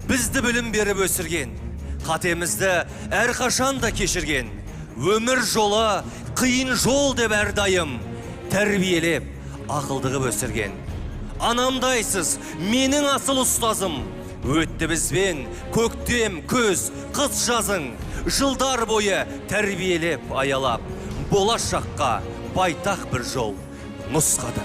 Бізді білім беріп өсірген, қатемізді әрқашанда кешірген, өмір жолы қиын жол деп әрдайым тәрбиелеп, ақылдығып өсірген. Анамдайсыз, менің асыл ұстазым, өтті бізбен көктем, күз, қыс жазың, жылдар бойы тәрбиелеп, аялап, болашаққа байтақ бір жол нұсқадың.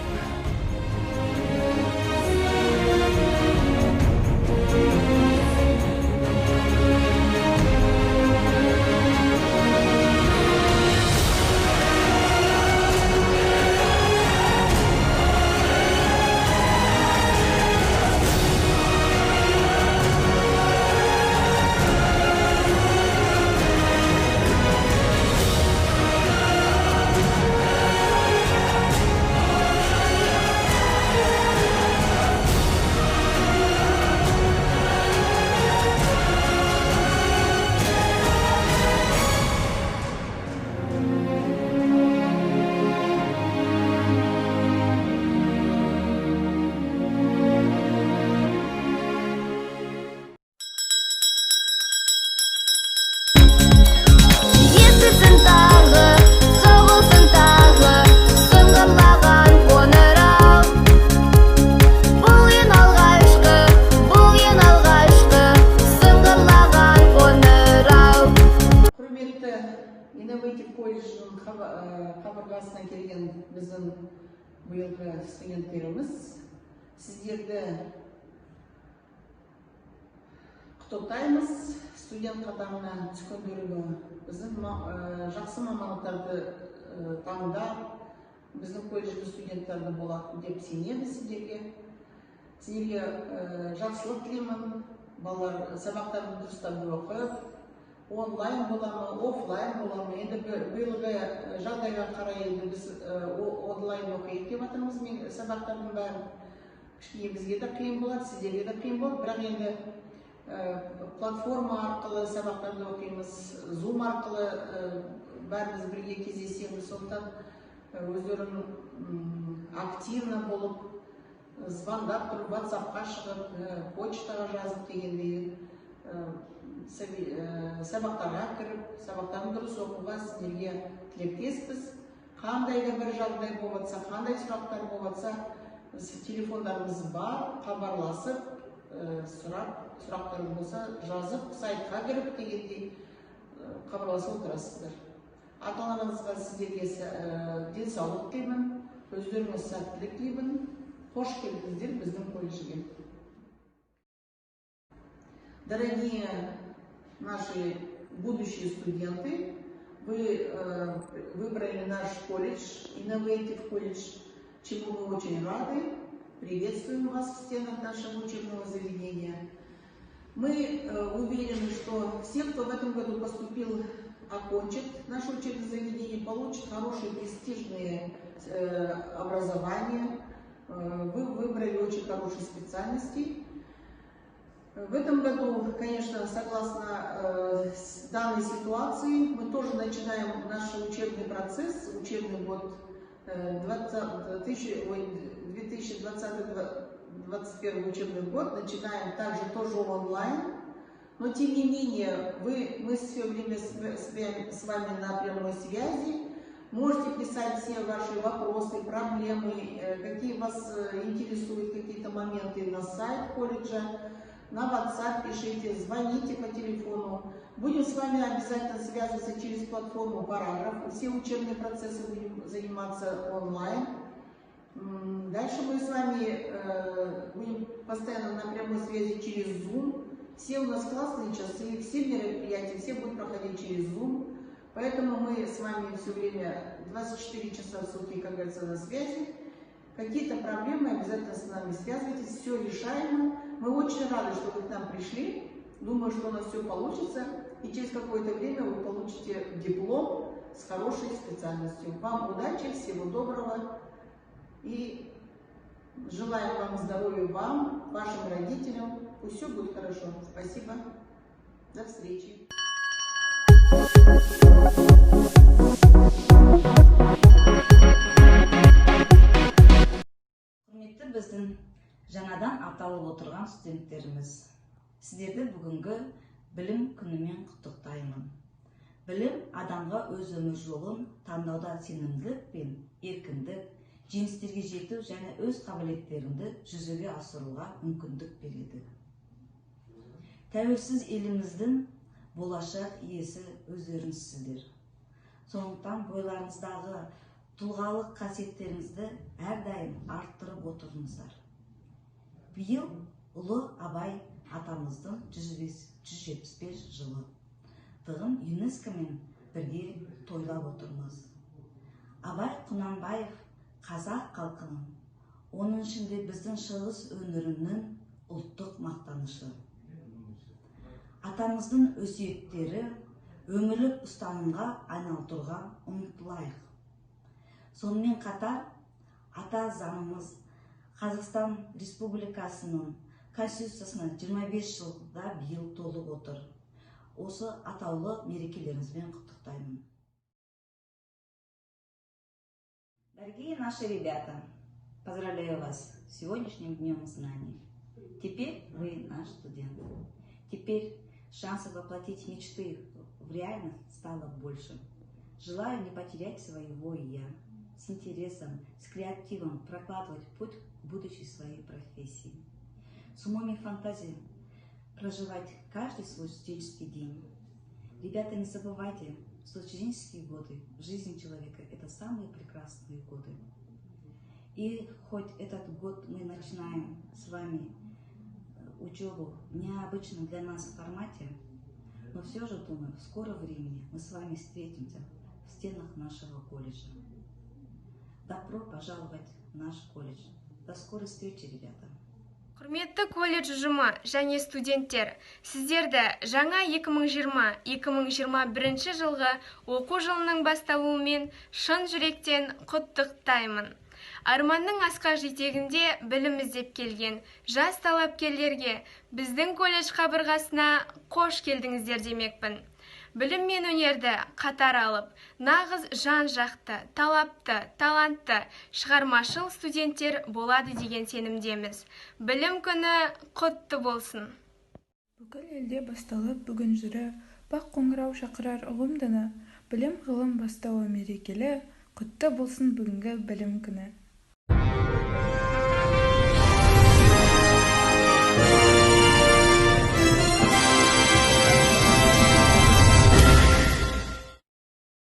Қабырғасынан келген біздің бұйылғы студенттеріміз сіздерді құттықтаймыз. Студент қатарына түскендерге біздің жақсы мамандықтарды таңдап, біздің колледждің студенттері болады деп сенеміз сіздерге. Сіздерге жақсылық тілеймін. Балалар сабақтарын дұрыстап оқып, онлайн боламы, офлайн боламы. Енді биылғы жағдайға қарай біз онлайн оқиық деп жатырмыз. Мен сабақтардың бәрін кішкене бізге де қиын болады, сіздерге де қиын болады. Бірақ енді платформа арқылы сабақтарды оқимыз, Zoom арқылы бәріміз бірге кездесеміз. Сондықтан өздерің активно болып, звондап тұрып, WhatsApp-қа шығып, почтаға жазып дегендей сабақтарға кіріп, сабақтарын дұрыс оқуға сіздерге тілектеспіз. Қандай да бір жағдай болса, қандай сұрақтар болса, телефондарымыз бар, хабарласып, сұрақтарың болса жазып, сайтқа кіріп дегендей хабарласып отырасыздар. Ата-аналарыңызға сіздерге денсаулық тілеймін, өздеріңіз сәттілік тілеймін. Қош келдіңіздер біздің колледжге. Дорогие наши будущие студенты, вы выбрали наш колледж, Innovative колледж, чему мы очень рады. Приветствуем вас в стенах нашего учебного заведения. Мы уверены, что все, кто в этом году поступил, окончит наше учебное заведение, получит хорошие престижные образования. Вы выбрали очень хорошие специальности. В этом году, конечно, согласно данной ситуации, мы тоже начинаем наш учебный процесс, учебный год 2020-2021 учебный год, начинаем также тоже онлайн. Но тем не менее, мы все время с вами на прямой связи. Можете писать все ваши вопросы, проблемы, какие вас интересуют, какие-то моменты на сайт колледжа. На WhatsApp пишите, звоните по телефону. Будем с вами обязательно связываться через платформу Параграф. Все учебные процессы будем заниматься онлайн. Дальше мы с вами будем постоянно на прямой связи через Zoom. Все у нас классные часы, все мероприятия, все будут проходить через Zoom. Поэтому мы с вами все время 24 часа в сутки, как говорится, на связи. Какие-то проблемы, обязательно с нами связывайтесь, все решаемо. Мы очень рады, что вы к нам пришли. Думаю, что у нас все получится. И через какое-то время вы получите диплом с хорошей специальностью. Вам удачи, всего доброго. И желаем вам здоровья, вам, вашим родителям. Пусть все будет хорошо. Спасибо. До встречи. Құрметті біздің жаңадан аталып отырған студенттеріміз. Сіздерді бүгінгі білім күнімен құттықтаймын. Білім адамға өз өмір жолын таңдауда сенімділік пен еркіндік, жеңістерге жету және өз қабілеттеріңді жүзеге асыруға мүмкіндік береді. Тәуелсіз еліміздің болашақ иесі өздеріңізсіздер. Сондықтан бойларыңыздағы тұлғалық қасиеттеріңізді әрдайым арттырып отырыңыздар. Биыл ұлы Абай атамыздың 175 жылы тығын ЮНЕСКО-мен бірге тойлап отырмыз. Абай Құнанбаев қазақ халқының, оның ішінде біздің шығыс өңірінің ұлттық мақтанышы. Атамыздың өсиеттері өмірлік ұстанымға айналдыруға ұмтылайық. Сонымен қатар, ата заңымыз Қазақстан Республикасының Конституциясына 25 жылда биыл толып отыр. Осы атаулы мерекелеріңізбен құттықтаймын. Дорогие наши ребята, поздравляю вас с сегодняшним днем знаний. Теперь вы наш студент. Теперь шансов воплотить мечты в реальность стало больше. Желаю не потерять своего «я», с интересом, с креативом прокладывать путь к будущей своей профессии. С умом и фантазией проживать каждый свой студенческий день. Ребята, не забывайте, что студенческие годы в жизни человека – это самые прекрасные годы. И хоть этот год мы начинаем с вами учебу в необычном для нас формате, но все же, думаю, в скором времени мы с вами встретимся в стенах нашего колледжа. Добро пожаловать в наш колледж. До скорой встречи, ребята. Құрметті колледж ұжымы және студенттер, сіздерді жаңа 2020-2021 жылғы оқу жылының басталуымен шын жүректен құттықтаймын. Арманның асқақ жетегінде білім іздеп келген жас талапкерлерге біздің колледж қабырғасына қош келдіңіздер демекпін. Білім мен өнерді қатар алып, нағыз жан-жақты, талапты, талантты, шығармашыл студенттер болады деген сенімдеміз. Білім күні құтты болсын. Бүкіл елде басталып бүгін жүрі, бақ қоңырау шақырар ұғым діні, білім ғылым бастауы мерекелі, құтты болсын бүгінгі білім күні.